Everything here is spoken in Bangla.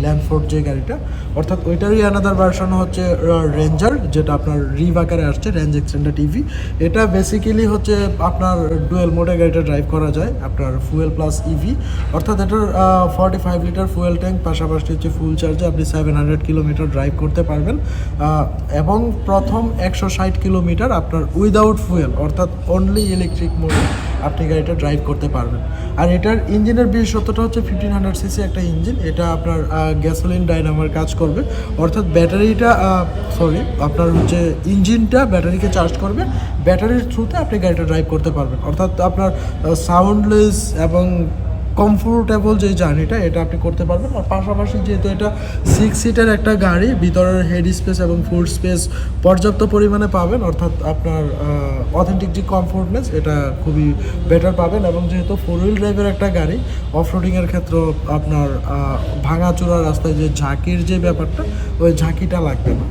ল্যান্ডফোর্ড যে গাড়িটা, অর্থাৎ ওইটারই অ্যানাদার ভার্সন হচ্ছে রেঞ্জার, যেটা আপনার রিভ আকারে আসছে, রেঞ্জ এক্সটেন্ডার টিভি। এটা বেসিক্যালি হচ্ছে আপনার ডুয়েল মোডে গাড়িটা ড্রাইভ করা যায়, আপনার ফুয়েল প্লাস ইভি, অর্থাৎ এটার 45 লিটার ফুয়েল ট্যাঙ্ক, পাশাপাশি হচ্ছে ফুল চার্জে আপনি 700 কিলোমিটার ড্রাইভ করতে পারবেন। এবং প্রথম 160 কিলোমিটার আপনার উইদাউট ফুয়েল, অর্থাৎ অনলি ইলেকট্রিক মোডে আপনি গাড়িটা ড্রাইভ করতে পারবেন। আর এটার ইঞ্জিনের বিশেষত্বটা হচ্ছে 1500 সিসি একটা ইঞ্জিন, এটা আপনার গ্যাসোলিন ডাইনামার কাজ করবে, অর্থাৎ ব্যাটারিটা আপনার হচ্ছে ইঞ্জিনটা ব্যাটারিকে চার্জ করবে, ব্যাটারির থ্রুতে আপনি গাড়িটা ড্রাইভ করতে পারবেন, অর্থাৎ আপনার সাউন্ডলেস এবং কমফোর্টেবল যে জার্নিটা এটা আপনি করতে পারবেন। আর পাশাপাশি যেহেতু এটা 6 সিটের একটা গাড়ি, ভিতরের হেড স্পেস এবং ফুড স্পেস পর্যাপ্ত পরিমাণে পাবেন, অর্থাৎ আপনার অথেন্টিক যে কমফোর্টনেস এটা খুবই বেটার পাবেন। এবং যেহেতু 4 হুইল ড্রাইভের একটা গাড়ি, অফরোডিংয়ের ক্ষেত্রে আপনার ভাঙাচোরা রাস্তায় যে ঝাঁকির যে ব্যাপারটা, ওই ঝাঁকিটা লাগবে না।